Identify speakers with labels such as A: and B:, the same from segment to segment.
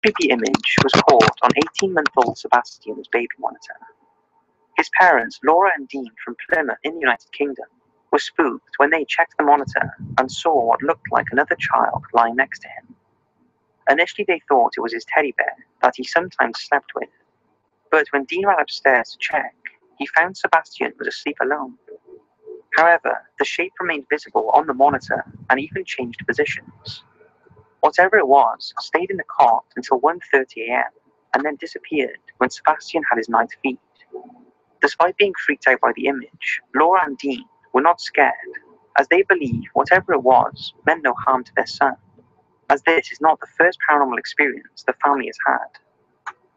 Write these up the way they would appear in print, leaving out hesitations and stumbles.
A: creepy image was caught on 18-month-old Sebastian's baby monitor. His parents, Laura and Dean from Plymouth in the United Kingdom, were spooked when they checked the monitor and saw what looked like another child lying next to him. Initially they thought it was his teddy bear that he sometimes slept with, but when Dean ran upstairs to check, he found Sebastian was asleep alone. However, the shape remained visible on the monitor and even changed positions. Whatever it was stayed in the cot until 1:30 AM and then disappeared when Sebastian had his night feed. Despite being freaked out by the image, Laura and Dean were not scared, as they believe whatever it was meant no harm to their son, as this is not the first paranormal experience the family has had.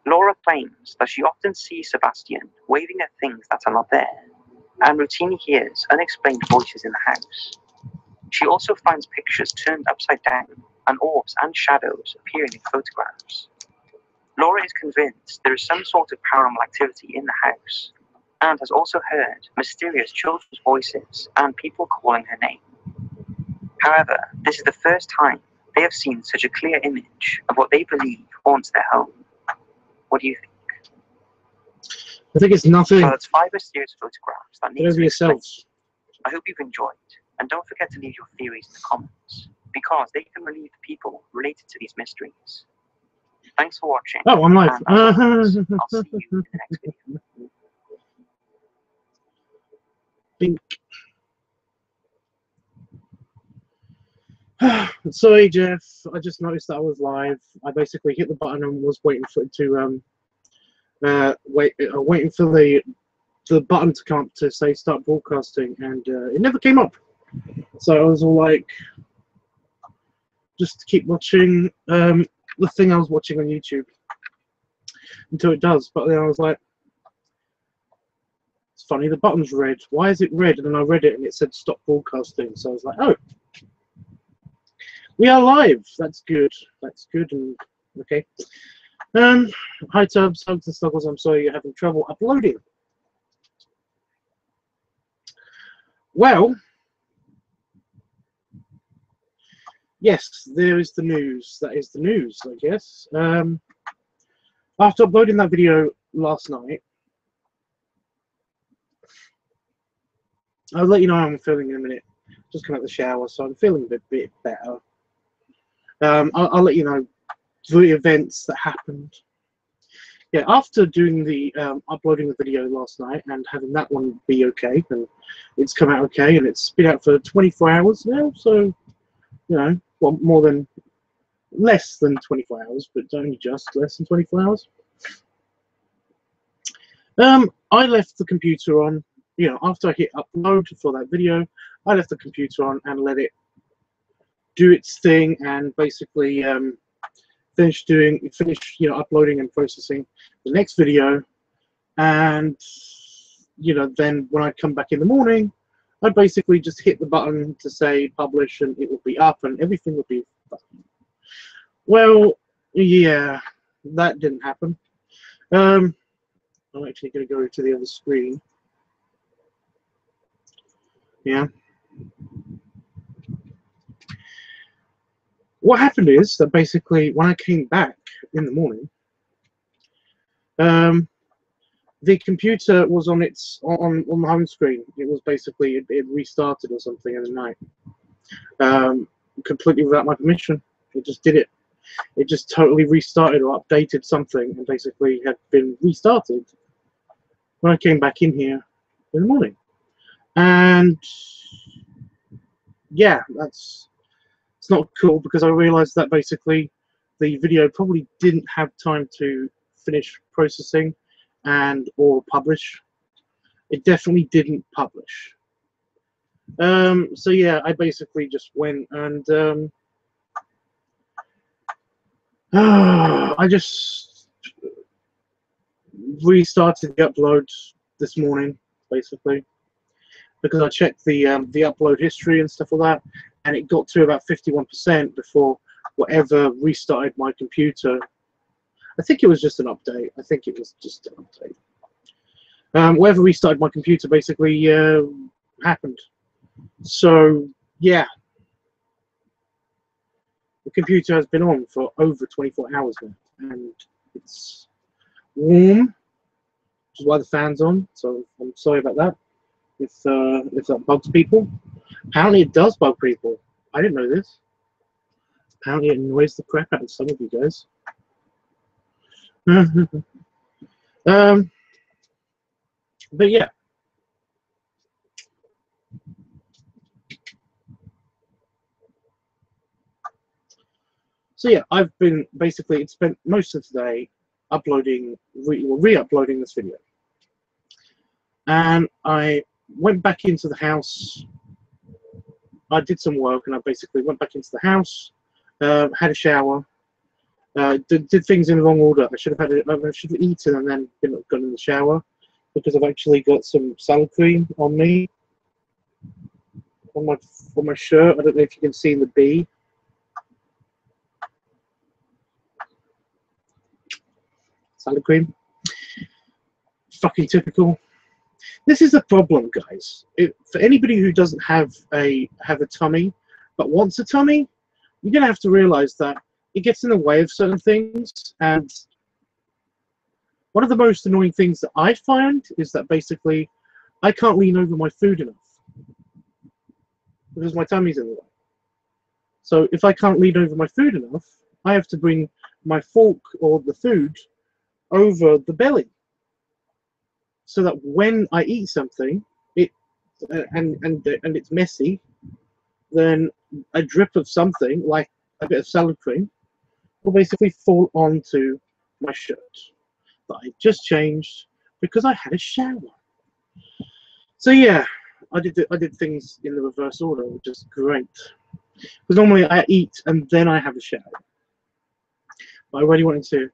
A: Laura claims that she often sees Sebastian waving at things that are not there, and routinely hears unexplained voices in the house. She also finds pictures turned upside down and orbs and shadows appearing in photographs. Laura is convinced there is some sort of paranormal activity in the house, and has also heard mysterious children's voices and people calling her name. However, this is the first time they have seen such a clear image of what they believe haunts their home. What do you think?
B: I think it's nothing.
A: Well, it's 5 mysterious photographs that need to be
B: yourself.
A: I hope you've enjoyed, and don't forget to leave your theories in the comments, because they can relieve the people related to these mysteries. Thanks for watching.
B: Oh, I'm live.
A: I'll see you in the next video.
B: Bink. Sorry, Jeff. I just noticed that I was live. I basically hit the button and was waiting for it to waiting for the button to come up to say start broadcasting, and it never came up. So I was all like, just keep watching the thing I was watching on YouTube until it does. But then I was like, it's funny, the button's red. Why is it red? And then I read it and it said stop broadcasting. So I was like, oh, we are live. That's good. That's good. And okay. Hi Tubbs, hugs and snuggles. I'm sorry you're having trouble uploading. Well, yes, there is the news. That is the news, I guess. After uploading that video last night, I'll let you know how I'm feeling in a minute. Just come out of the shower, so I'm feeling a bit better. I'll let you know the events that happened. Yeah, after doing the uploading the video last night and having that one be okay, and it's come out okay, and it's been out for 24 hours now, so you know, well, less than 24 hours, but only just less than 24 hours. I left the computer on. You know, after I hit upload for that video, I left the computer on and let it do its thing, and basically finish you know, uploading and processing the next video. And you know, then when I come back in the morning, I basically just hit the button to say publish, and it will be up, and everything will be fine. Well, yeah, that didn't happen. I'm actually going to go to the other screen. Yeah. What happened is that basically when I came back in the morning, the computer was on its on the home screen. It was basically it restarted or something in the night, completely without my permission. It just did it. It just totally restarted or updated something, and basically had been restarted when I came back in here in the morning. And yeah, it's not cool, because I realized that basically the video probably didn't have time to finish processing and or publish. It definitely didn't publish. So yeah, I basically just went and I just restarted the upload this morning, basically, because I checked the upload history and stuff like that, and it got to about 51% before whatever restarted my computer. I think it was just an update. I think it was just an update. Whatever restarted my computer basically happened. So yeah, the computer has been on for over 24 hours now, and it's warm, which is why the fan's on. So I'm sorry about that. If that bugs people. Apparently it does bug people. I didn't know this. Apparently it annoys the crap out of some of you guys. But yeah. So yeah, I've been basically spent most of today uploading, re-uploading this video. And I went back into the house. I did some work, and I basically went back into the house, had a shower, did things in the wrong order. I should have eaten and then gone in the shower, because I've actually got some salad cream on me, on my shirt. I don't know if you can see the B. Salad cream. Fucking typical. This is the problem, guys. For anybody who doesn't have a tummy but wants a tummy, you're gonna have to realize that it gets in the way of certain things. And one of the most annoying things that I find is that basically I can't lean over my food enough because my tummy's in the way. So if I can't lean over my food enough, I have to bring my fork or the food over the belly, so that when I eat something, and it's messy, then a drip of something like a bit of salad cream will basically fall onto my shirt that I just changed because I had a shower. So yeah, I did things in the reverse order, which is great. Because normally I eat and then I have a shower. But I really wanted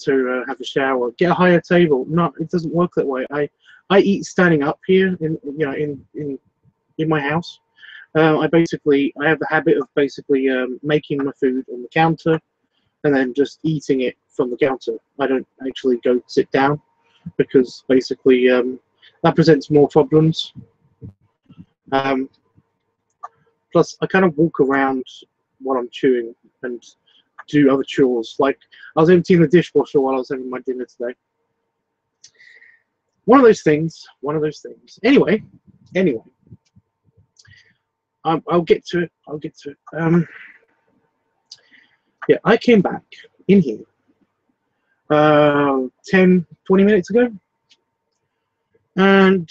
B: to have a shower, get a higher table. No, it doesn't work that way. I eat standing up here in my house. I have the habit of basically making my food on the counter and then just eating it from the counter. I don't actually go sit down because basically that presents more problems. Plus, I kind of walk around while I'm chewing and do other chores. Like, I was emptying the dishwasher while I was having my dinner today. One of those things. Anyway, I'll get to it. Yeah, I came back in here 10, 20 minutes ago, and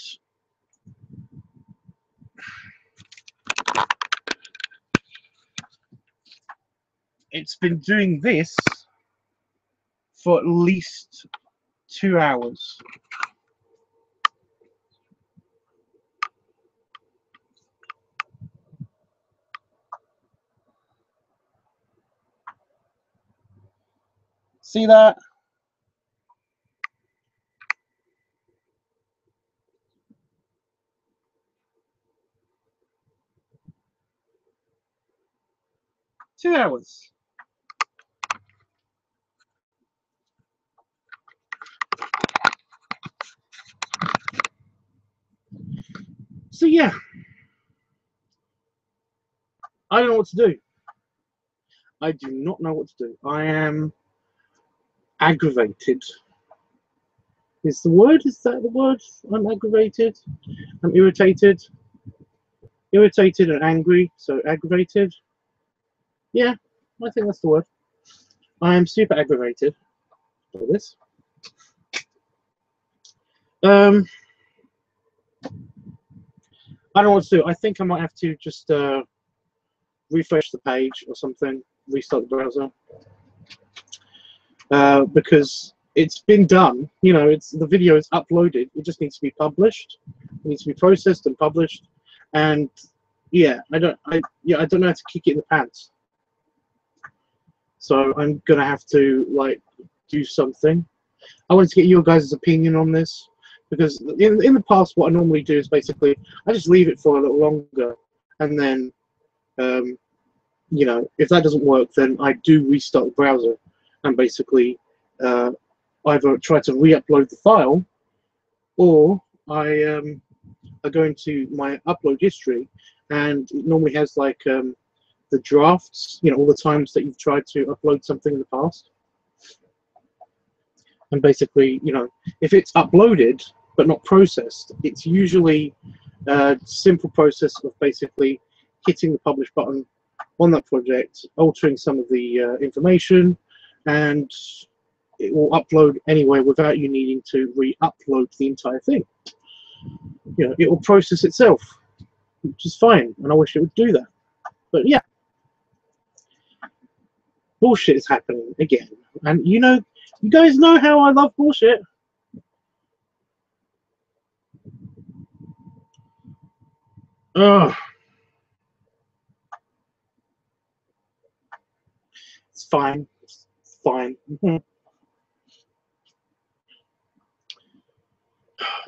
B: it's been doing this for at least 2 hours. See that? Two hours. So yeah, I don't know what to do. I do not know what to do. I am aggravated. Is that the word? I'm aggravated. I'm irritated. Irritated and angry. So aggravated. Yeah, I think that's the word. I am super aggravated by this. I don't know what to do. I think I might have to just refresh the page or something, restart the browser, because it's been done. You know, the video is uploaded. It just needs to be published. It needs to be processed and published. And yeah, I don't know how to kick it in the pants. So I'm gonna have to like do something. I wanted to get your guys' opinion on this, because in the past, what I normally do is basically I just leave it for a little longer, and then you know, if that doesn't work, then I do restart the browser and basically either try to re-upload the file, or I go into my upload history, and it normally has like the drafts, you know, all the times that you've tried to upload something in the past. And basically, you know, if it's uploaded but not processed, it's usually a simple process of basically hitting the publish button on that project, altering some of the information, and it will upload anyway without you needing to re-upload the entire thing. You know, it will process itself, which is fine, and I wish it would do that. But yeah, bullshit is happening again, and you know, you guys know how I love bullshit. Ugh. It's fine. It's fine.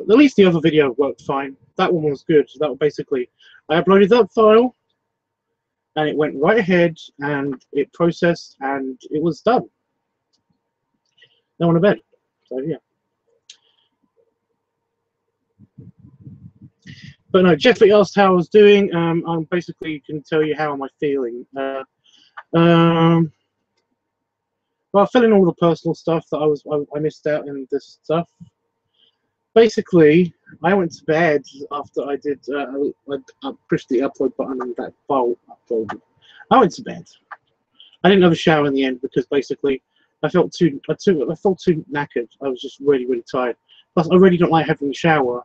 B: At least the other video worked fine. That one was good. That was basically, I uploaded that file, and it went right ahead, and it processed, and it was done. Now on to bed. So yeah. But no, Jeffrey asked how I was doing. I'm basically can tell you how am I feeling. Well, I fill in all the personal stuff that I missed out in this stuff. Basically, I went to bed after I did. I pushed the upload button and that file uploaded. I went to bed. I didn't have a shower in the end because basically I felt too knackered. I was just really tired. Plus, I really don't like having a shower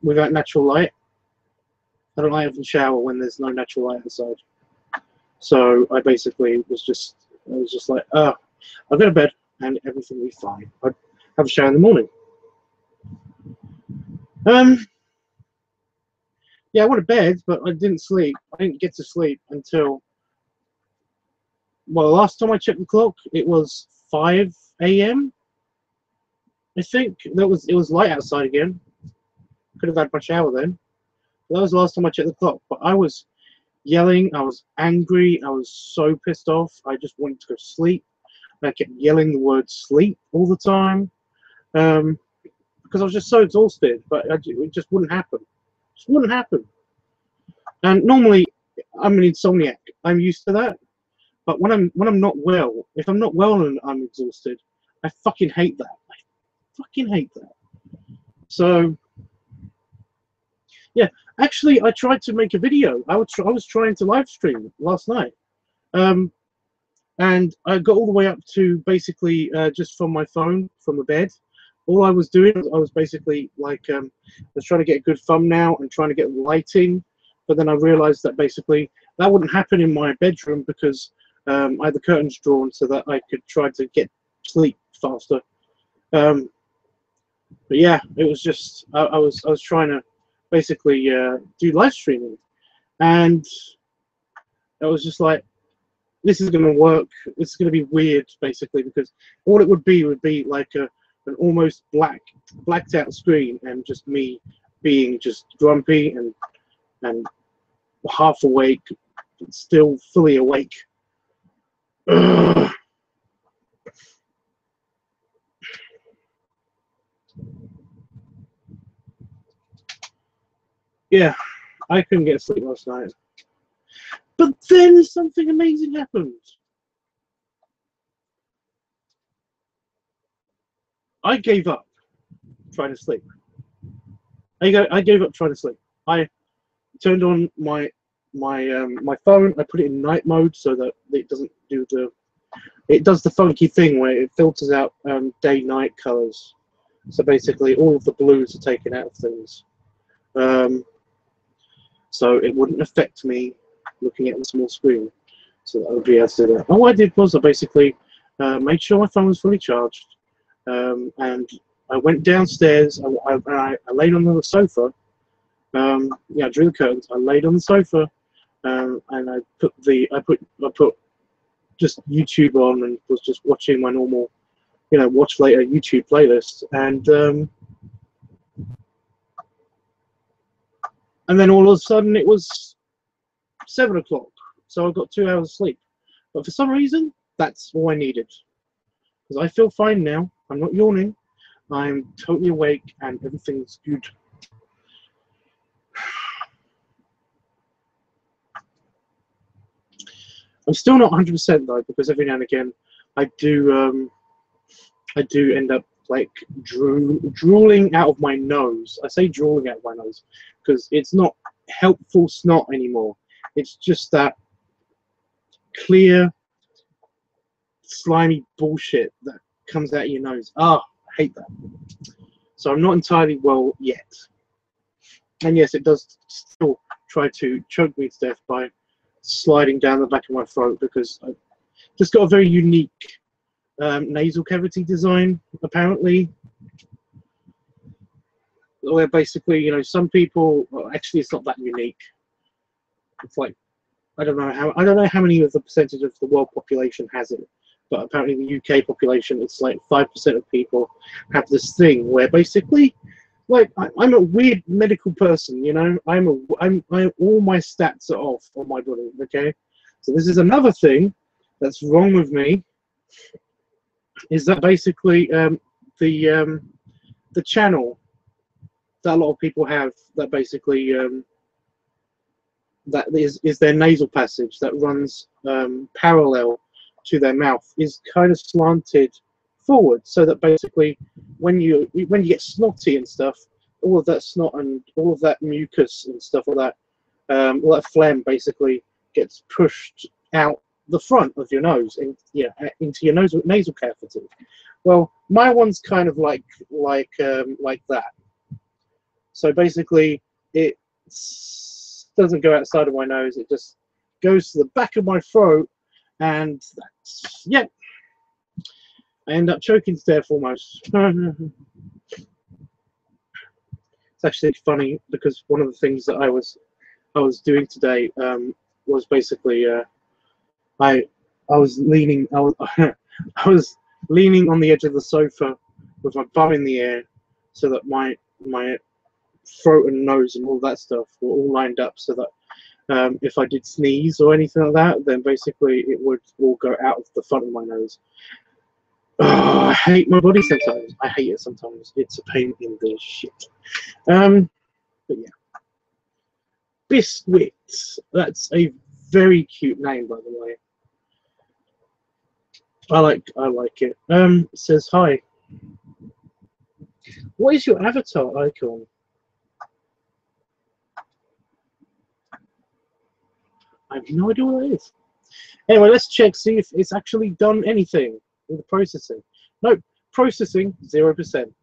B: without natural light. I don't like having a shower when there's no natural light outside. So I basically was just like, I'll go to bed and everything will be fine. I'd have a shower in the morning. Yeah, I went to bed, but I didn't sleep. I didn't get to sleep until, well, last time I checked the clock, it was 5 AM. I think it was light outside again. Could have had my shower then. That was the last time I checked the clock. But I was yelling. I was angry. I was so pissed off. I just wanted to go to sleep. And I kept yelling the word sleep all the time because I was just so exhausted. But it just wouldn't happen. It just wouldn't happen. And normally, I'm an insomniac. I'm used to that. But when I'm not well, if I'm not well and I'm exhausted, I fucking hate that. I fucking hate that. So yeah, actually, I tried to make a video. I was trying to live stream last night, and I got all the way up to basically just from my phone, from the bed. All I was doing, I was basically like, I was trying to get a good thumbnail and trying to get lighting, but then I realized that basically that wouldn't happen in my bedroom because I had the curtains drawn so that I could try to get sleep faster. But yeah, it was just I was trying to basically do live streaming, and I was just like, this is going to work. This is going to be weird, basically, because all it would be like an almost blacked out screen and just me being just grumpy and half awake, still fully awake. Ugh. Yeah, I couldn't get sleep last night. But then something amazing happened. I gave up trying to sleep. I gave up trying to sleep. I turned on my phone. I put it in night mode so that it doesn't do it does the funky thing where it filters out day-night colors. So basically, all of the blues are taken out of things. So it wouldn't affect me looking at the small screen. So that I would be able to do that. All I did was I basically made sure my phone was fully charged, and I went downstairs. I laid on the sofa. Yeah, drew the curtains. I laid on the sofa, and I put just YouTube on and was just watching my normal, watch later YouTube playlist, and then all of a sudden it was 7 o'clock, so I got 2 hours of sleep. But for some reason, that's all I needed, because I feel fine now. I'm not yawning. I'm totally awake, and everything's good. I'm still not 100% though, because every now and again I do end up like drooling out of my nose. I say drooling out of my nose because it's not helpful snot anymore. It's just that clear, slimy bullshit that comes out of your nose. Ah, I hate that. So I'm not entirely well yet. And yes, it does still try to choke me to death by sliding down the back of my throat, because I've just got a very unique nasal cavity design, apparently. Where basically, you know, some people, well, actually it's not that unique. It's like, I don't know how many of the percentage of the world population has it, but apparently the UK population, it's like 5% of people have this thing where basically, like, I'm a weird medical person, you know. I'm all my stats are off on my body. Okay, so this is another thing that's wrong with me. Is that basically the channel that a lot of people have, that basically that is their nasal passage that runs parallel to their mouth, is kind of slanted forward, so that basically when you get snotty and stuff, all of that snot and all of that mucus and stuff like that, all that phlegm basically gets pushed out the front of your nose and into your nasal cavity. Well, my one's kind of like that. So basically, it doesn't go outside of my nose; it just goes to the back of my throat, and that's, yeah, I end up choking to death almost. It's actually funny because one of the things that I was doing today was basically I was leaning I was leaning on the edge of the sofa with my bum in the air, so that my throat and nose and all that stuff were all lined up, so that if I did sneeze or anything like that, then basically it would all go out of the front of my nose. Oh, I hate my body sometimes. I hate it sometimes. It's a pain in the shit. But yeah. Biscuit. That's a very cute name, by the way. I like it. It says hi. What is your avatar icon? I have no idea what that is. Anyway, let's check, see if it's actually done anything with the processing. Nope, processing 0%.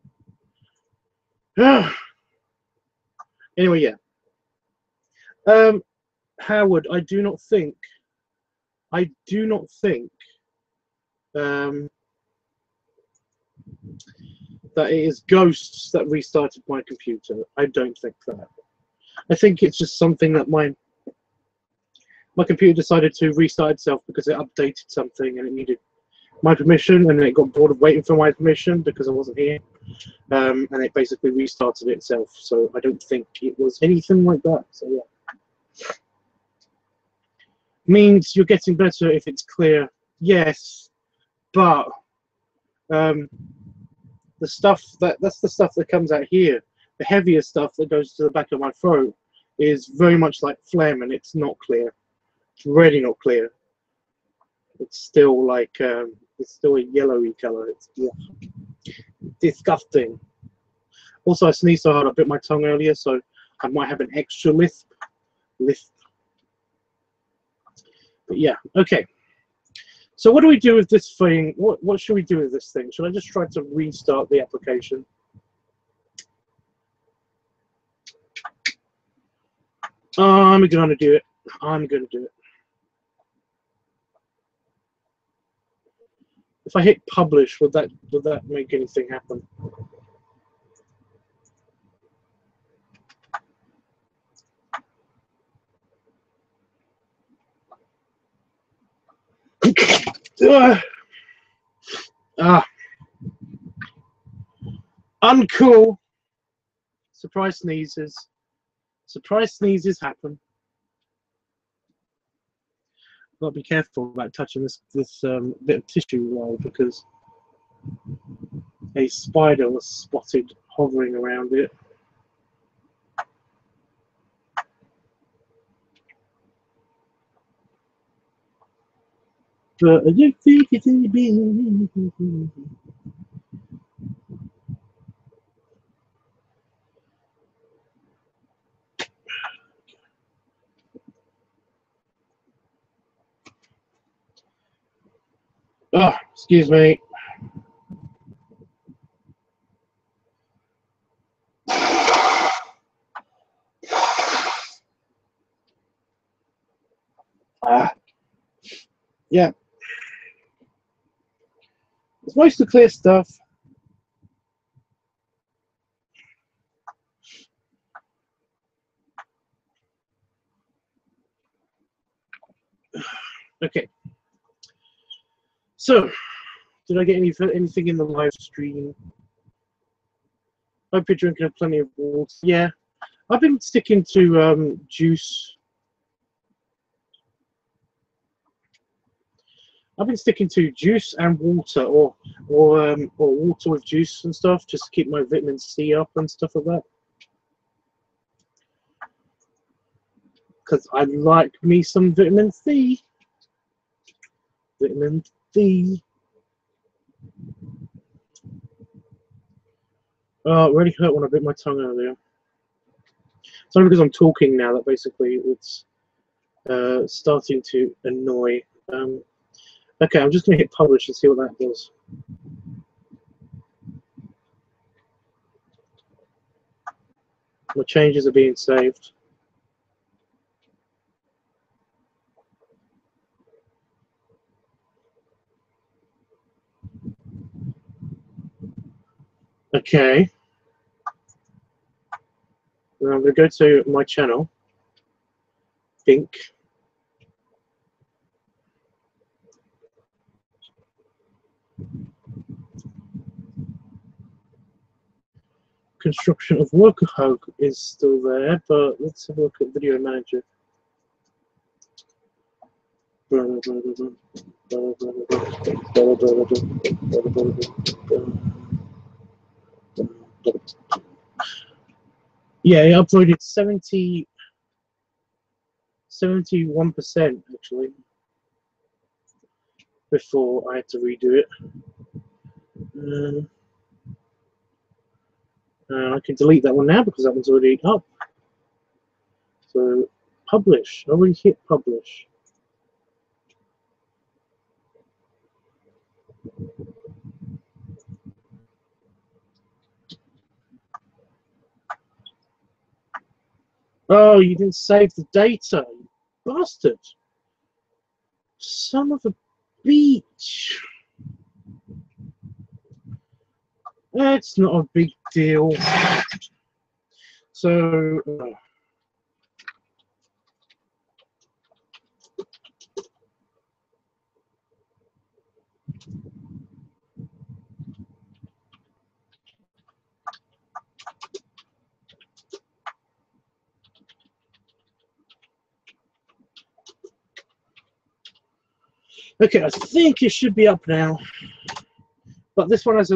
B: Anyway, yeah. Howard, I do not think that it is ghosts that restarted my computer. I don't think that. I think it's just something that my computer decided to restart itself because it updated something and it needed my permission, and then it got bored of waiting for my permission because I wasn't here, and it basically restarted itself. So I don't think it was anything like that. So yeah. Means you're getting better if it's clear. Yes, but the stuff that's the stuff that comes out here. The heavier stuff that goes to the back of my throat is very much like phlegm, and it's not clear. It's really not clear. It's still like it's still a yellowy color. It's disgusting. Also, I sneezed so hard I bit my tongue earlier, so I might have an extra lisp. But yeah, okay. So what do we do with this thing? What should we do with this thing? Should I just try to restart the application? I'm gonna do it. I'm gonna do it. If I hit publish, would that make anything happen? Uncool. Surprise sneezes. Surprise sneezes happen. Got to be careful about touching this bit of tissue roll, because a spider was spotted hovering around it. But oh, excuse me. Yeah. It's mostly clear stuff. Okay. So, did I get anything in the live stream? Hope you're drinking plenty of water. Yeah, I've been sticking to juice. I've been sticking to juice and water, or water with juice and stuff, just to keep my vitamin C up and stuff like that. Because I like me some vitamin C. Vitamin C. Oh, it really hurt when I bit my tongue earlier. It's only because I'm talking now that basically it's starting to annoy. Okay, I'm just going to hit publish and see what that does. My changes are being saved. Okay. Now I'm going to go to my channel. Think. Construction of worker hug is still there, but let's have a look at video manager. Yeah, I uploaded 71% actually before I had to redo it. I can delete that one now because that one's already up. So publish. I already hit publish. Oh, you didn't save the data, you bastard. Son of a beach. That's not a big deal. So, okay, I think it should be up now. But this one has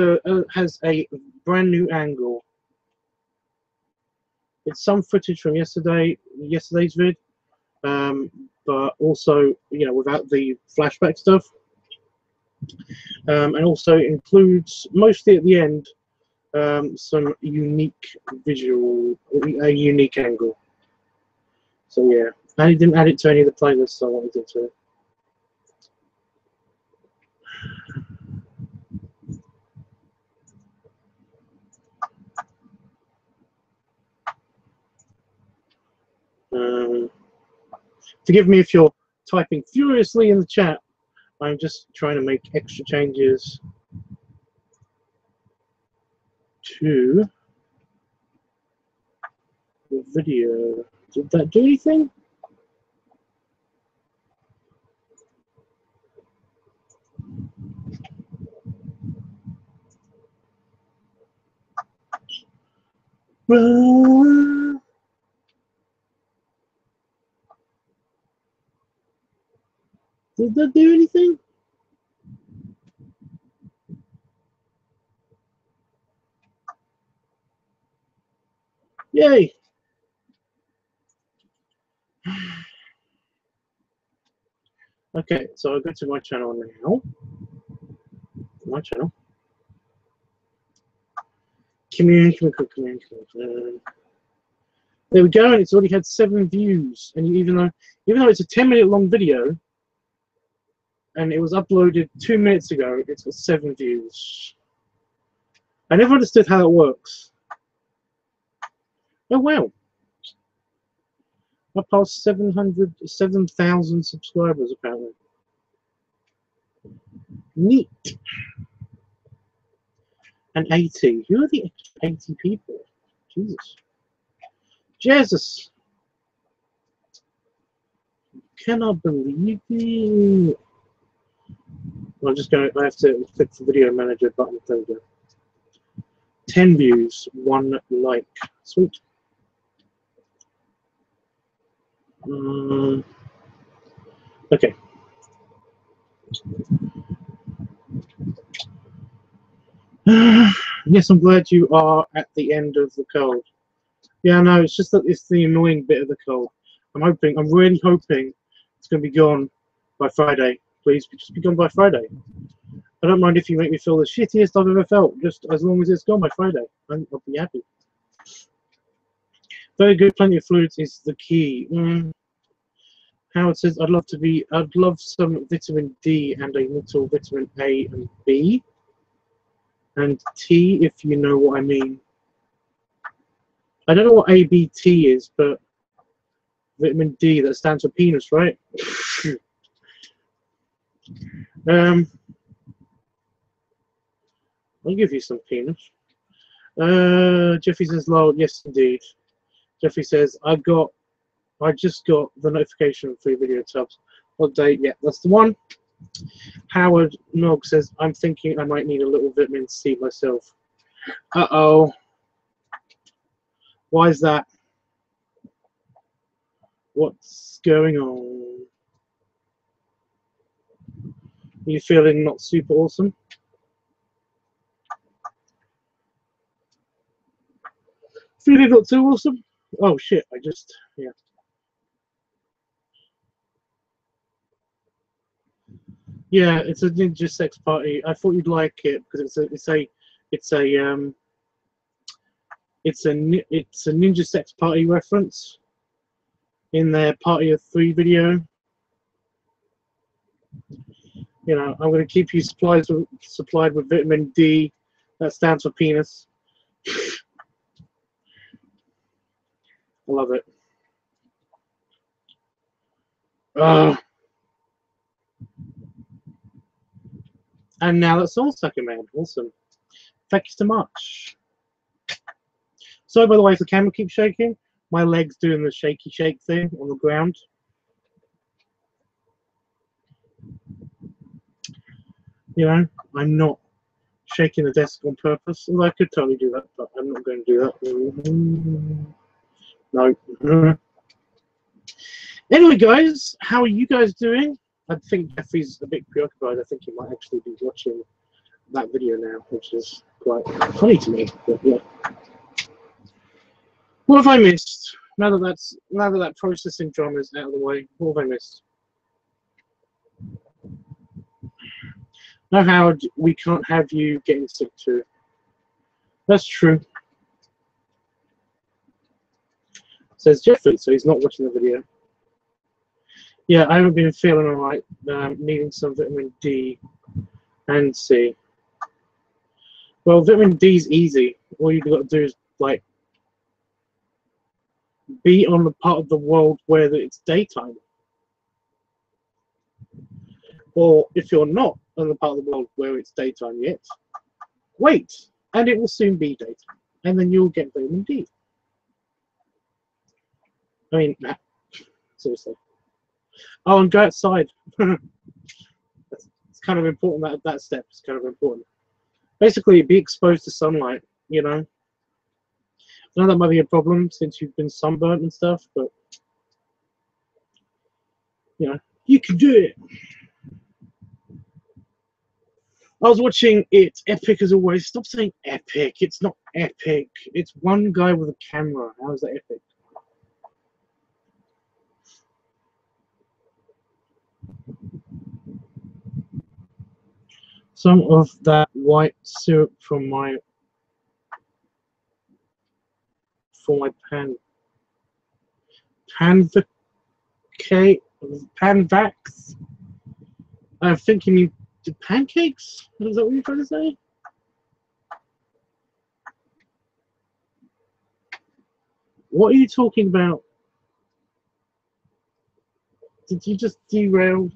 B: a brand new angle. It's some footage from yesterday's vid, but also without the flashback stuff, and also includes mostly at the end some unique a unique angle. So yeah, and he didn't add it to any of the playlists I wanted it to. Forgive me if you're typing furiously in the chat. I'm just trying to make extra changes to the video. Did that do anything? Did that do anything? Yay! Okay, Okay, so I'll go to my channel now. My channel. Community. There we go, and it's already had 7 views. And even though it's a 10-minute long video, and it was uploaded 2 minutes ago, it's got 7 views. I never understood how it works. Oh wow! I passed 7,000 subscribers apparently. Neat. And 80. Who are the extra 80 people? Jesus. Jesus. Cannot believe it. I'm just going to, I have to click the video manager button. There we go. 10 views, 1 like. Sweet. Okay. Yes, I'm glad you are at the end of the cold. Yeah, no, it's just that it's the annoying bit of the cold. I'm really hoping it's going to be gone by Friday. Please, just be gone by Friday. I don't mind if you make me feel the shittiest I've ever felt, just as long as it's gone by Friday. I'll be happy. Very good, plenty of fluids is the key. Howard says, I'd love some vitamin D and a little vitamin A and B. And T, if you know what I mean. I don't know what ABT is, but vitamin D, that stands for penis, right? I'll give you some penis. Jeffy says, lol, yes indeed. Jeffy says, I just got the notification for your video tubs. Update, yeah, that's the one. Howard Nog says, I'm thinking I might need a little vitamin C myself. Uh-oh. Why is that? What's going on? Are you feeling not super awesome? Feeling not too awesome? Oh shit, yeah. Yeah, it's a ninja sex party. I thought you'd like it because it's a ninja sex party reference in their Party of 3 video. You know, I'm going to keep you supplied with vitamin D. That stands for penis. I love it. And now that's all, second man. Awesome. Thank you so much. So, by the way, if the camera keeps shaking, my leg's doing the shaky shake thing on the ground. You know, I'm not shaking the desk on purpose. Although I could totally do that, but I'm not going to do that. No. Anyway, guys, how are you guys doing? I think Jeffrey's a bit preoccupied. I think he might actually be watching that video now, which is quite funny to me. But yeah. What have I missed? Now that that processing drama is out of the way, what have I missed? No, Howard, we can't have you getting sick too. That's true. Says Jeffrey, so he's not watching the video. Yeah, I haven't been feeling alright. Needing some vitamin D and C. Well, vitamin D is easy. All you've got to do is like be on the part of the world where it's daytime. Or if you're not on the part of the world where it's daytime yet, wait, and it will soon be daytime, and then you'll get vitamin D. I mean, nah, seriously. Oh, and go outside. It's kind of important. That step is kind of important. Basically, be exposed to sunlight. You know. I know that might be a problem since you've been sunburnt and stuff, but you know, you can do it. I was watching it. Epic as always. Stop saying epic. It's not epic. It's one guy with a camera. How is that epic? some of that white syrup from my panvax. I'm thinking you did pancakes? Is that what you're trying to say? What are you talking about? Did you just derail?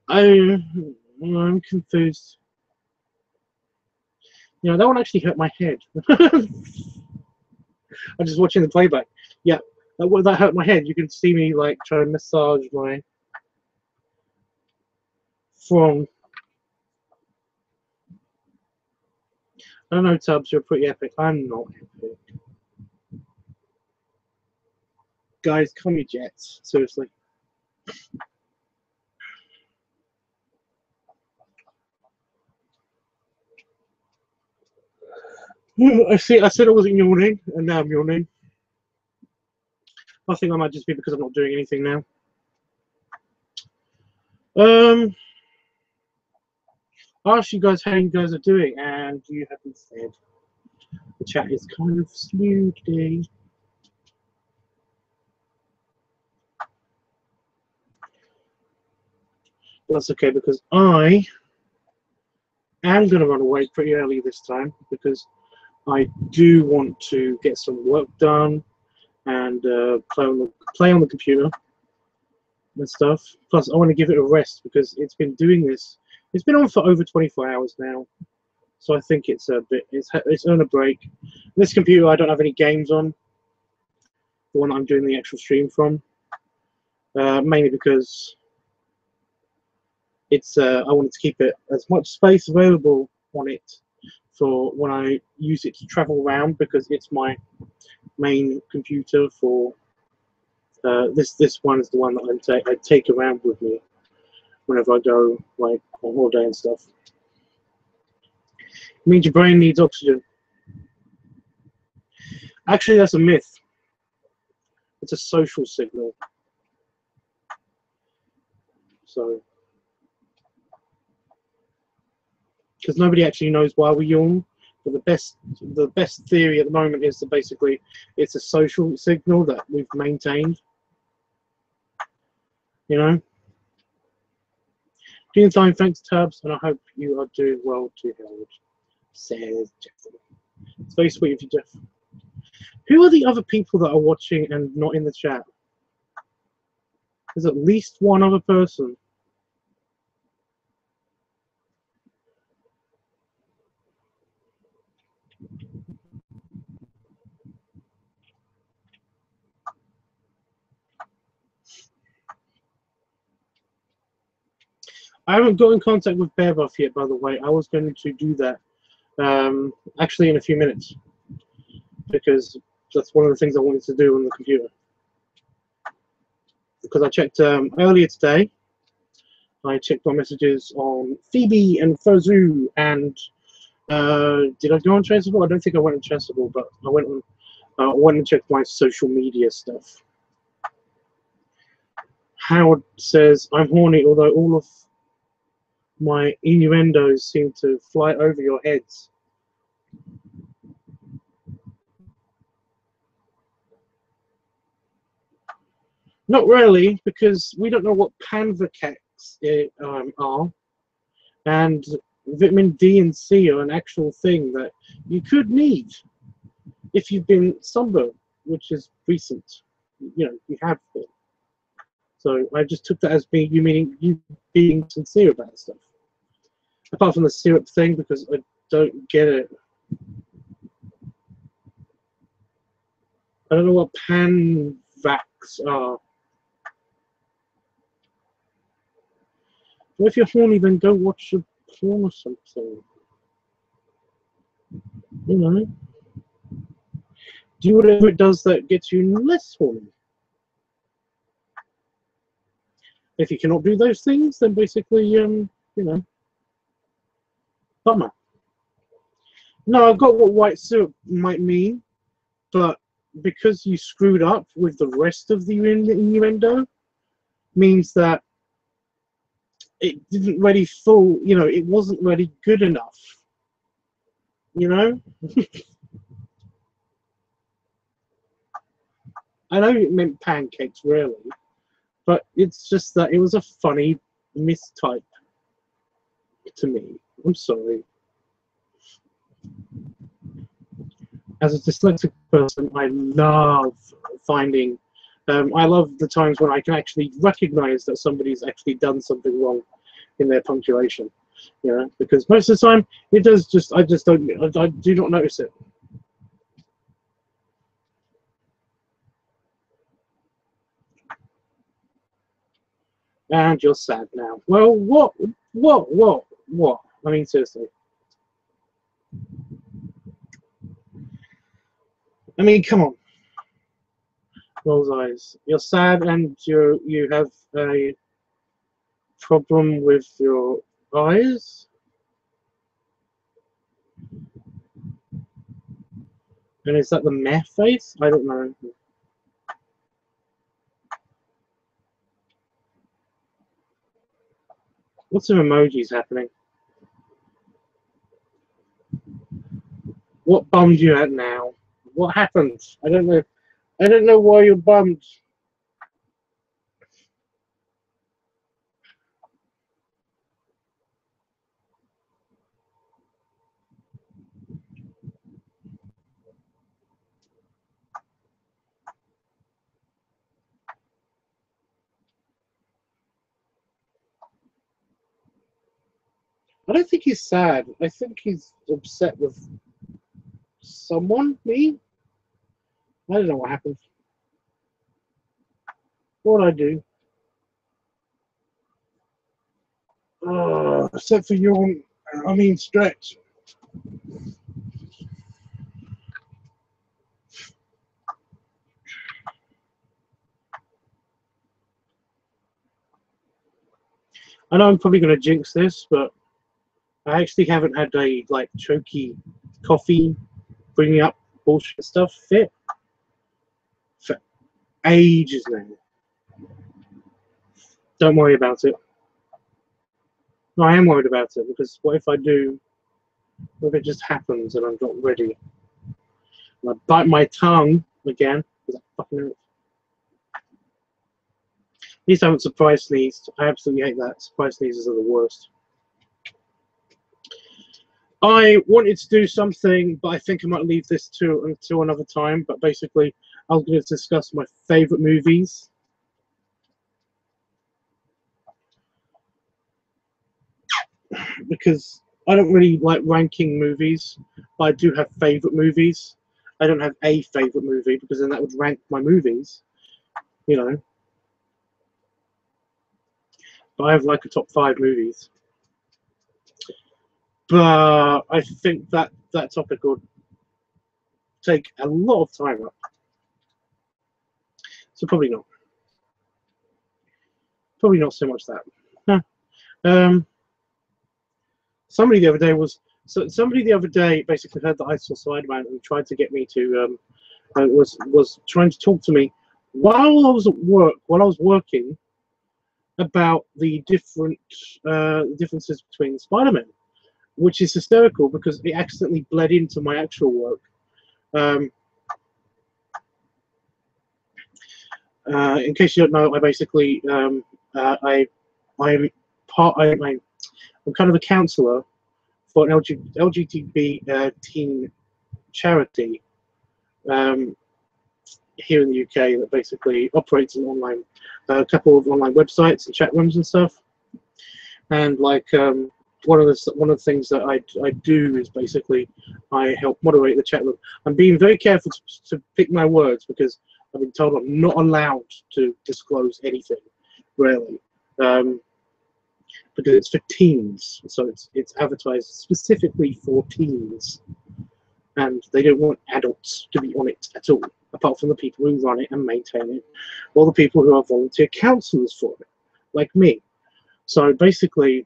B: I'm confused. Yeah, that one actually hurt my head. I'm just watching the playback. Yeah, that hurt my head. You can see me like trying to massage my from. I don't know, Tubbs, you're pretty epic. I'm not epic. Guys, calm your jets. Seriously. I see. I said I wasn't yawning, and now I'm yawning. I think I might just be because I'm not doing anything now. I asked you guys how you guys are doing, and you haven't said. The chat is kind of slow today. That's okay because I am going to run away pretty early this time because I do want to get some work done and play on the computer and stuff. Plus, I want to give it a rest because it's been doing this. It's been on for over 24 hours now, so I think it's a bit. It's earned a break. This computer, I don't have any games on. The one I'm doing the actual stream from, mainly because it's. I wanted to keep it as much space available on it for when I use it to travel around because it's my main computer for. This one is the one that I take around with me whenever I go like on holiday and stuff. It means your brain needs oxygen. Actually, that's a myth. It's a social signal. So, because nobody actually knows why we yawn, but the best theory at the moment is that basically it's a social signal that we've maintained. You know. Doing fine, thanks, Tubbs, and I hope you are doing well too, Harold. Says Jeff. It's very sweet of you, Jeff. Who are the other people that are watching and not in the chat? There's at least one other person. I haven't got in contact with Bearbuff yet, by the way. I was going to do that actually in a few minutes because that's one of the things I wanted to do on the computer. Because I checked earlier today, I checked my messages on Phoebe and Fozu, and did I go on Traceable? I don't think I went on Traceable, but I went and checked my social media stuff. Howard says, I'm horny, although all of my innuendos seem to fly over your heads. Not really, because we don't know what panvacacs are, and vitamin D and C are an actual thing that you could need if you've been sunburned, which is recent. You know, you have been. So I just took that as you meaning you being sincere about stuff. Apart from the syrup thing, because I don't get it. I don't know what panvacs are. Well, if you're horny, then go watch a porn or something. You know. Do whatever it does that gets you less horny. If you cannot do those things, then basically, you know, bummer. No, I've got what white syrup might mean, but because you screwed up with the rest of the innuendo means that it didn't really fall, you know, it wasn't really good enough, you know? I know it meant pancakes, really, but it's just that it was a funny mistype to me. I'm sorry. As a dyslexic person, I love finding, I love the times when I can actually recognize that somebody's actually done something wrong in their punctuation, you know, because most of the time it does just, I do not notice it. And you're sad now. Well, what? I mean, seriously. I mean, come on. Those eyes. You're sad and you have a problem with your eyes? And is that the meh face? I don't know. What's some emojis happening? What bummed you out now? What happened? I don't know. I don't know why you're bummed. I don't think he's sad. I think he's upset with someone. Me? I don't know what happened. What did I do? Oh, except for yawn. I mean stretch. I know I'm probably going to jinx this, but I actually haven't had a like choky coffee bringing up bullshit stuff fit for ages now. Don't worry about it. No, I am worried about it because what if I do? What if it just happens and I'm not ready? And I bite my tongue again because I fucking hurt. At least I haven't surprise sneezed. I absolutely hate that. Surprise sneezes are the worst. I wanted to do something, but I think I might leave this until another time. But basically, I was going to discuss my favorite movies. Because I don't really like ranking movies, but I do have favorite movies. I don't have a favorite movie because then that would rank my movies, you know. But I have like a top 5 movies. But I think that topic would take a lot of time up. So probably not. Probably not so much that. Huh. Somebody the other day basically heard that I saw Sideman and tried to get me to was trying to talk to me while I was at work, while I was working, about the differences between Spider-Man, which is hysterical because it accidentally bled into my actual work. In case you don't know, I basically I'm kind of a counsellor for an LGBT teen charity here in the UK that basically operates an online, a couple of online websites and chat rooms and stuff. And like one of the things that I do is basically I help moderate the chat room. I'm being very careful to pick my words because I've been told I'm not allowed to disclose anything, really. Because it's for teens, so it's advertised specifically for teens, and they don't want adults to be on it at all, apart from the people who run it and maintain it, or the people who are volunteer counsellors for it, like me. So basically,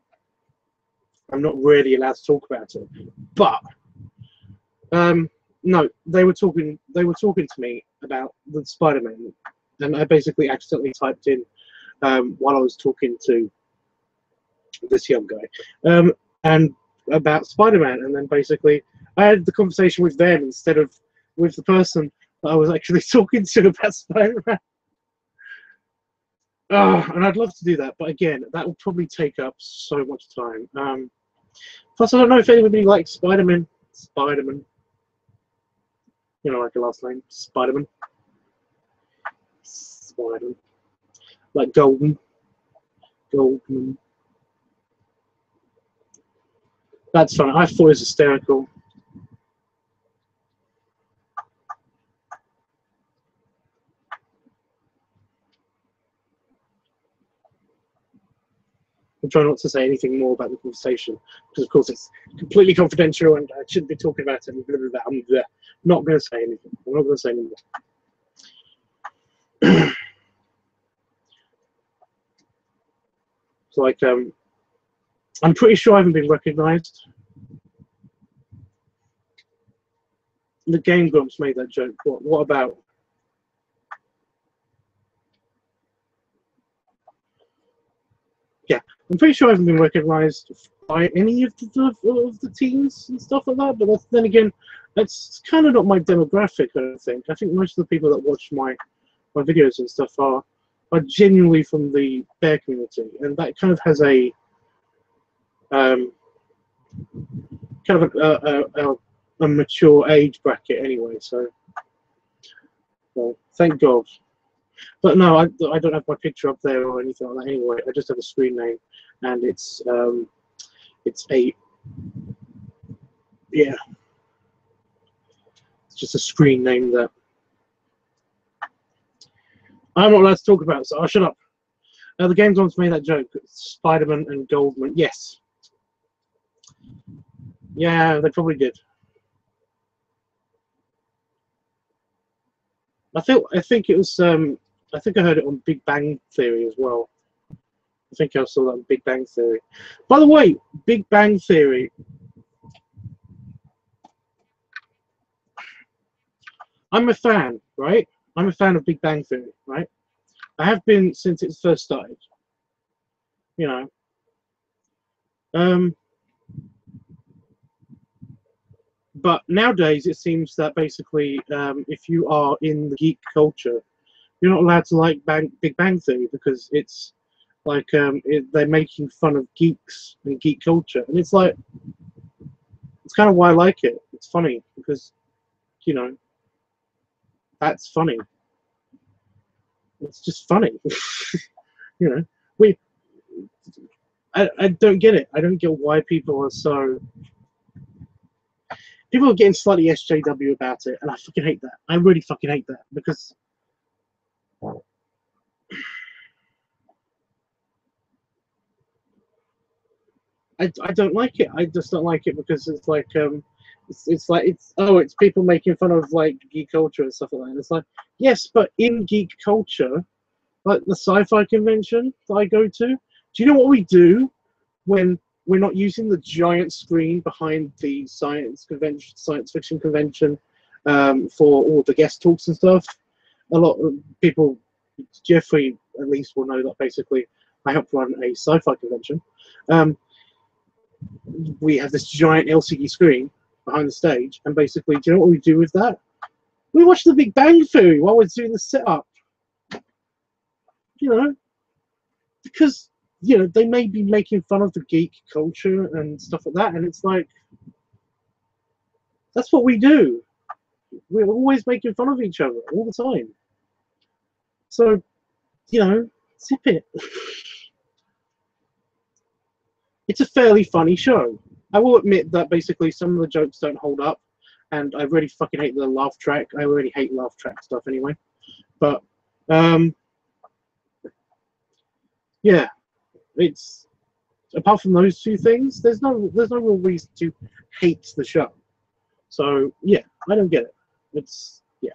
B: I'm not really allowed to talk about it. But no, they were talking to me about the Spider-Man, and I basically accidentally typed in while I was talking to this young guy, and about Spider-Man, and then basically I had the conversation with them instead of with the person that I was actually talking to about Spider-Man. Oh, and I'd love to do that, but again, that will probably take up so much time. Plus, I don't know if anybody likes Spider-Man. Spider-Man. You know, like your last name, Spider-Man. Spider-Man. Like Golden. Goldman. That's funny. I thought it was hysterical. I'm trying not to say anything more about the conversation because, of course, it's completely confidential and I shouldn't be talking about it. And blah, blah, blah. I'm not going to say anything. I'm not going to say anything. It's like, I'm pretty sure I haven't been recognised. The Game Grumps made that joke. What about? Yeah, I'm pretty sure I haven't been recognised by any of the teams and stuff like that. But then again, that's kind of not my demographic. I don't think. I think most of the people that watch my videos and stuff are genuinely from the bear community, and that kind of has a kind of a mature age bracket anyway. So, well, thank God. But no, I don't have my picture up there or anything like that anyway. I just have a screen name, and it's a, yeah, it's just a screen name that I'm not allowed to talk about, so I'll shut up. The Game Grumps made that joke. Spider-Man and Goldman. Yes. Yeah, they probably did. I think it was. I think I heard it on Big Bang Theory as well. I think I saw that on Big Bang Theory. By the way, Big Bang Theory. I'm a fan, right? I'm a fan of Big Bang Theory, right? I have been since it first started. You know. But nowadays it seems that basically, if you are in the geek culture, you're not allowed to like Big Bang Theory because it's like they're making fun of geeks and geek culture, and it's like it's kind of why I like it. It's funny because, you know, that's funny. It's just funny. You know, I don't get it. I don't get why people are so. People are getting slightly SJW about it, and I fucking hate that. I really fucking hate that because. I don't like it. I just don't like it because it's like it's people making fun of like geek culture and stuff like that. And it's like, yes, but in geek culture, like the sci-fi convention that I go to, do you know what we do when we're not using the giant screen behind the science fiction convention for all the guest talks and stuff? A lot of people, Jeffrey at least will know that basically I help run a sci-fi convention. We have this giant LCD screen behind the stage, and basically, do you know what we do with that? We watch The Big Bang Theory while we're doing the setup. You know, because you know they may be making fun of the geek culture and stuff like that, and it's like that's what we do. We're always making fun of each other all the time. So, you know, zip it. It's a fairly funny show. I will admit that basically some of the jokes don't hold up, and I really fucking hate the laugh track. I already hate laugh track stuff anyway. But yeah, it's apart from those two things, there's no real reason to hate the show. So yeah, I don't get it. It's yeah.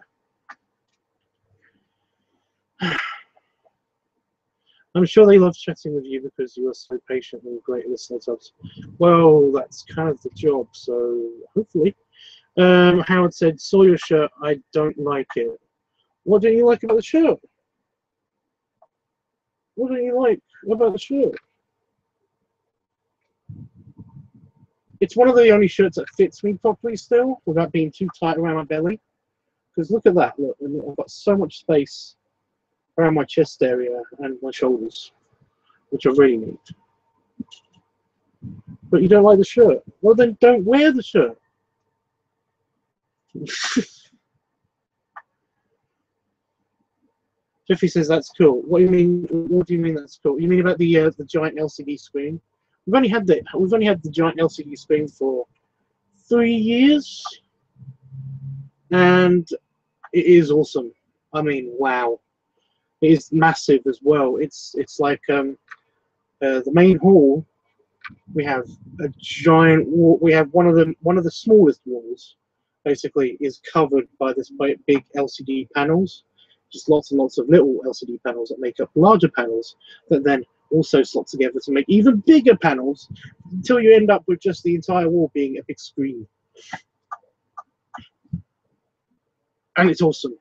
B: I'm sure they love chatting with you because you are so patient and great listeners. Well, that's kind of the job, so hopefully. Howard said, saw your shirt, I don't like it. What don't you like about the shirt? What don't you like about the shirt? It's one of the only shirts that fits me properly still, without being too tight around my belly. Because look at that, look, I've got so much space around my chest area and my shoulders, which I really need. But you don't like the shirt? Well, then don't wear the shirt. Jeffy says that's cool. What do you mean? What do you mean that's cool? You mean about the giant LCD screen? We've only had the giant LCD screen for 3 years, and it is awesome. I mean, wow, it is massive as well. It's like the main hall. We have a giant wall. We have one of the smallest walls, basically, is covered by this big LCD panels. Just lots and lots of little LCD panels that make up larger panels that then also slot together to make even bigger panels until you end up with just the entire wall being a big screen. And it's awesome.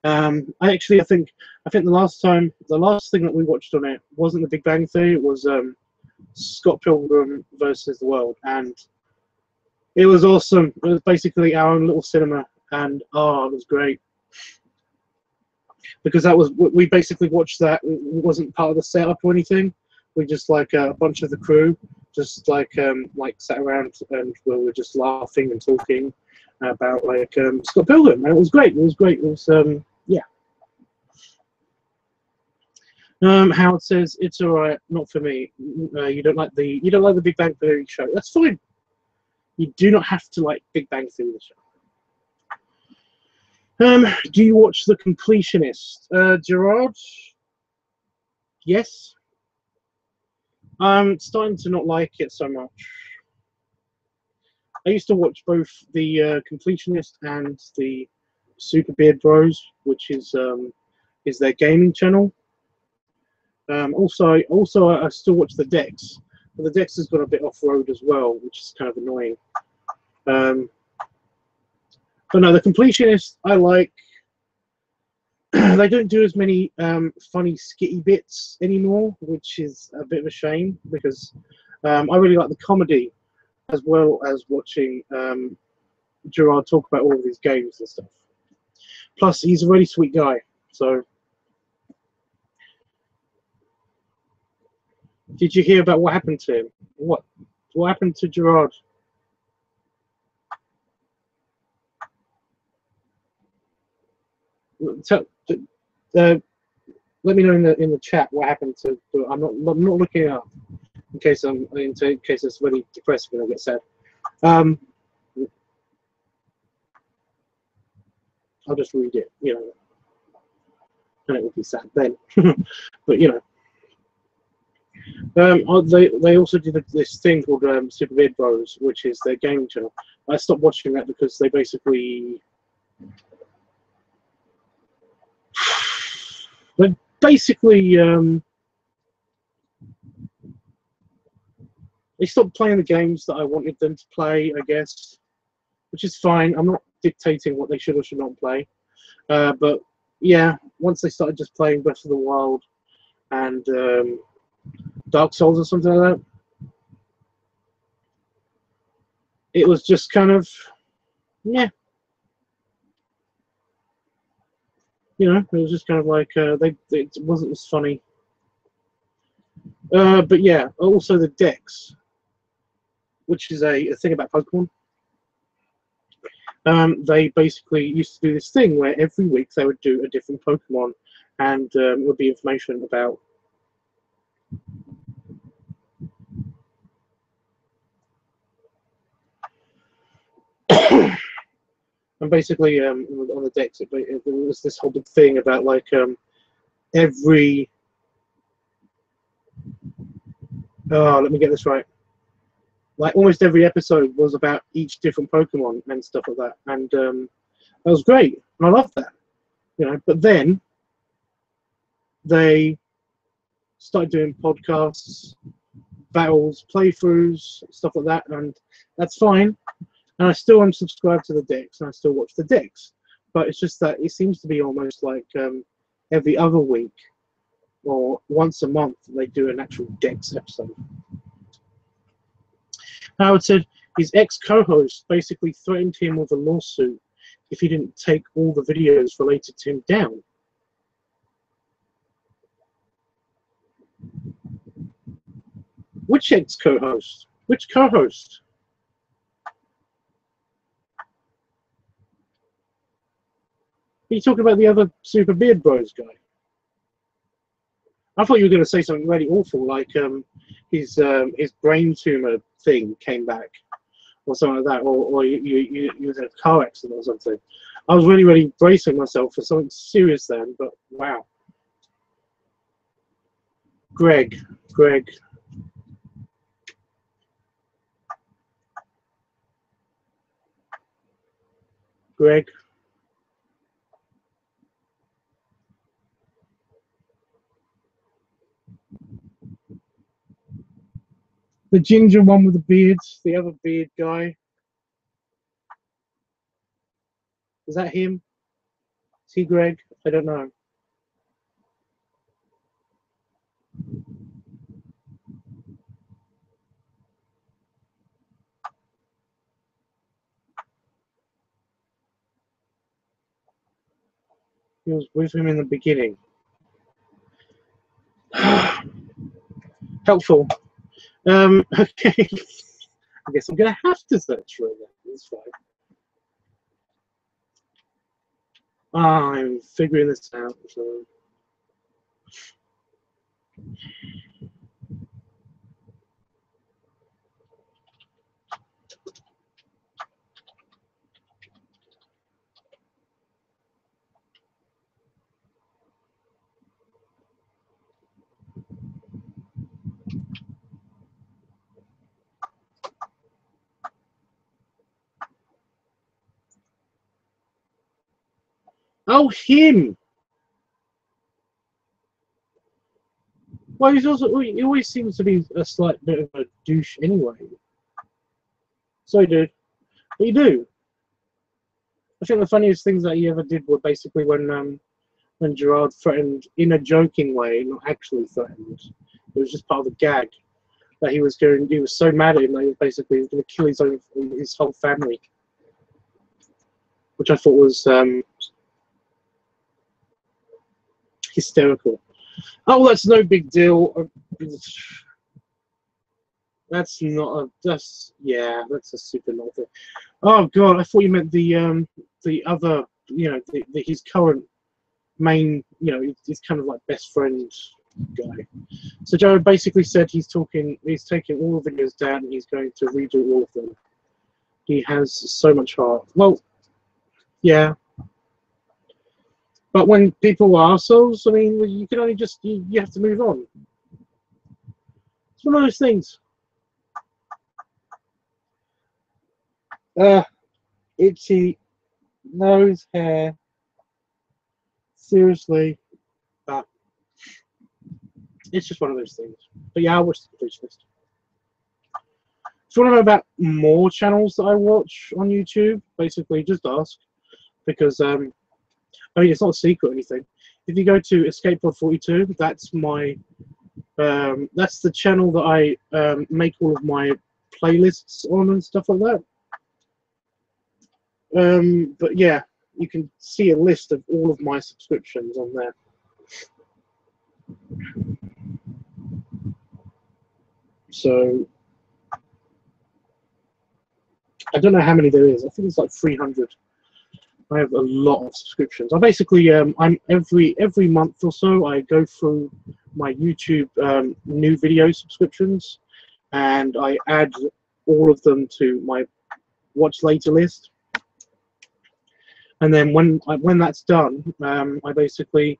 B: I think the last thing that we watched on it wasn't The Big Bang Theory. It was Scott Pilgrim versus the World, and it was awesome. It was basically our own little cinema, and it was great. Because we basically watched that. It wasn't part of the setup or anything. We just like a bunch of the crew just like sat around and we were just laughing and talking about Scott Pilgrim, and it was great. It was great. It was yeah. Howard says it's alright, not for me. You don't like the Big Bang Theory show. That's fine. You do not have to like Big Bang Theory the show. Do you watch The Completionist? Gerard? Yes. I'm starting to not like it so much. I used to watch both The Completionist and the Super Beard Bros, which is their gaming channel. Also, I still watch The Dex, but The Dex has gone a bit off-road as well, which is kind of annoying. But no, The Completionist I like. They don't do as many funny skitty bits anymore, which is a bit of a shame because I really like the comedy as well as watching Gerard talk about all of these games and stuff. Plus, he's a really sweet guy. So, did you hear about what happened to him? What happened to Gerard? Let me know in the chat what happened to. I'm not looking it up in case it's really depressing and I get sad. I'll just read it, and it will be sad then. But they also did this thing called Super Beard Bros, which is their gaming channel. I stopped watching that because they basically. They stopped playing the games that I wanted them to play, I guess, which is fine. I'm not dictating what they should or should not play. But yeah, once they started just playing Breath of the Wild and Dark Souls or something like that, it was just kind of, yeah. It was just kind of like it wasn't as funny. But yeah, also the Dex, which is a thing about Pokemon. They basically used to do this thing where every week they would do a different Pokemon, and it would be information about. And basically, on the Dex, it was this whole big thing about every. Oh, let me get this right. Almost every episode was about each different Pokemon and stuff like that, and that was great, and I loved that. But then they started doing podcasts, battles, playthroughs, stuff like that, and that's fine. And I still am subscribed to the Dex, and I still watch the Dex. but it's just that it seems to be almost like every other week or once a month they do an actual Dex episode. Howard said his ex-co-host basically threatened him with a lawsuit if he didn't take all the videos related to him down. Which ex-co-host? Which co-host? Are you talking about the other Super Beard Bros guy? I thought you were going to say something really awful, like his brain tumor thing came back, or something like that, or you was in a car accident or something. I was really bracing myself for something serious then, but wow. Greg. The ginger one with the beards, the other beard guy. Is that him? Is he Greg? I don't know. He was with him in the beginning. Helpful. Okay. I guess I'm gonna have to search for it then. That's fine. I'm figuring this out. So. Oh, him! Well, he always seems to be a slight bit of a douche anyway. So, dude, what you do? I think the funniest things that he ever did were basically when Gerard threatened, in a joking way, not actually threatened. It was just part of the gag that he was so mad at him that he was basically going to kill his whole family, which I thought was hysterical. Oh, that's no big deal. That's a super normal thing. Oh God, I thought you meant the other, his current main, he's kind of like best friend guy. So Joe basically said he's taking all the videos down and he's going to redo all of them. He has so much heart. Well, yeah. But when people are assholes, I mean, you can only just, you have to move on. It's one of those things. Itchy nose hair. Seriously. It's just one of those things. But yeah, I'll watch the completionist. If you want to know about more channels that I watch on YouTube, basically just ask. Because, I mean, it's not a secret or anything. If you go to EscapePod42, that's my, that's the channel that I make all of my playlists on and stuff like that. But yeah, you can see a list of all of my subscriptions on there. So I don't know how many there is. I think it's like 300. I have a lot of subscriptions. I basically, I'm every month or so, I go through my YouTube new video subscriptions, and I add all of them to my watch later list. And then when that's done, I basically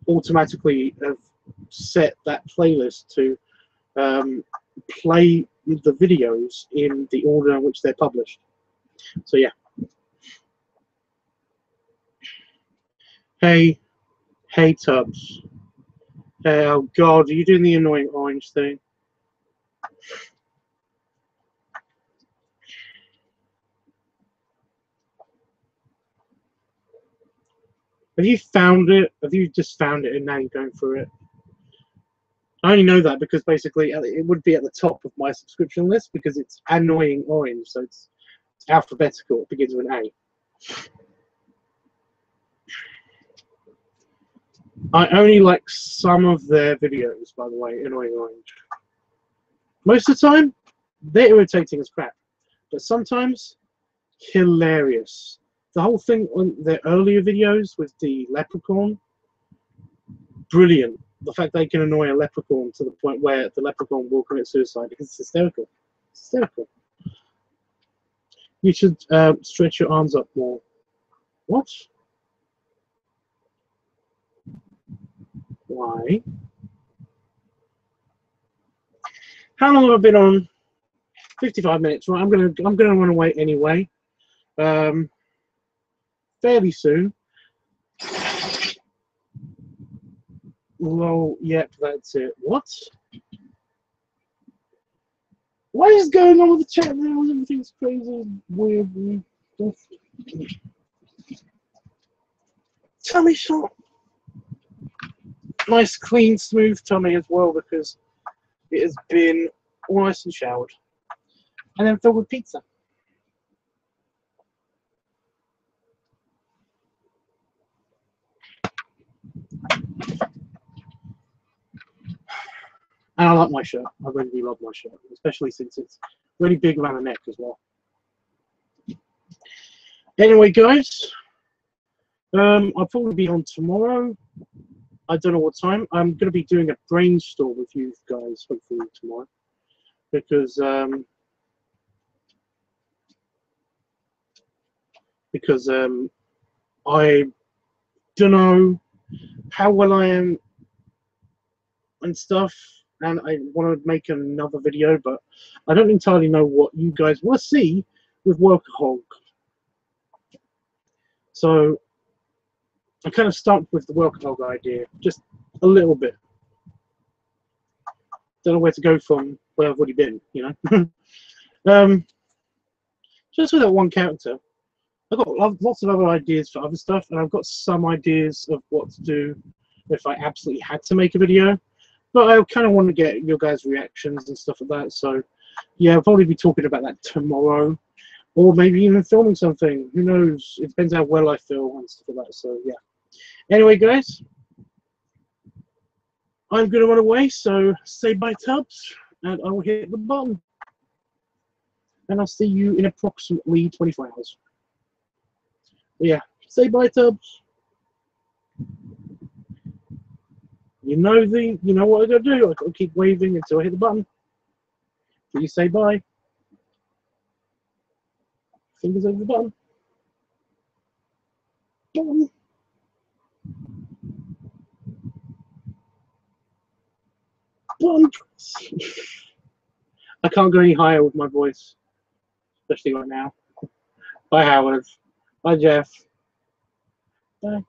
B: automatically have set that playlist to play the videos in the order in which they're published. So yeah. Hey Tubbs. Hey, oh God, are you doing the annoying orange thing? Have you found it? Have you just found it and now you're going through it? I only know that because basically it would be at the top of my subscription list because it's annoying orange, so it's alphabetical. It begins with an A. I only like some of their videos, by the way, annoying orange. Most of the time, they're irritating as crap, but sometimes hilarious. The whole thing on their earlier videos with the leprechaun, brilliant. The fact they can annoy a leprechaun to the point where the leprechaun will commit suicide is hysterical. It's hysterical. You should stretch your arms up more. What? Why? How long have I been on? 55 minutes. Right, I'm gonna run away anyway. Fairly soon. Well, yep, that's it. What? What is going on with the chat now? Everything's crazy, weird, and stuff. Tummy shot. Nice, clean, smooth tummy as well because it has been all nice and showered. And then filled with pizza. And I like my shirt. I really do love my shirt, especially since it's really big around the neck as well. Anyway, guys, I'll probably be on tomorrow. I don't know what time. I'm going to be doing a brainstorm with you guys, hopefully tomorrow, because I don't know how well I am and stuff, and I want to make another video, but I don't entirely know what you guys want to see with Workahog. So I kind of stumped with the Workahog idea, just a little bit. Don't know where to go from where I've already been, you know. Just with that one character. I've got lots of other ideas for other stuff, and I've got some ideas of what to do if I absolutely had to make a video. But I kind of want to get your guys' reactions and stuff like that. So, yeah, I'll probably be talking about that tomorrow. Or maybe even filming something. Who knows? It depends how well I feel and stuff like that. So, yeah. Anyway, guys, I'm going to run away. So, say bye, Tubbs, and I will hit the button. And I'll see you in approximately 24 hours. But yeah, say bye, Tubbs. You know what I gotta do. I gotta keep waving until I hit the button. Please say bye. Fingers over the button. Button. Button. I can't go any higher with my voice, especially right now. Bye, Howard. Bye, Jeff. Bye.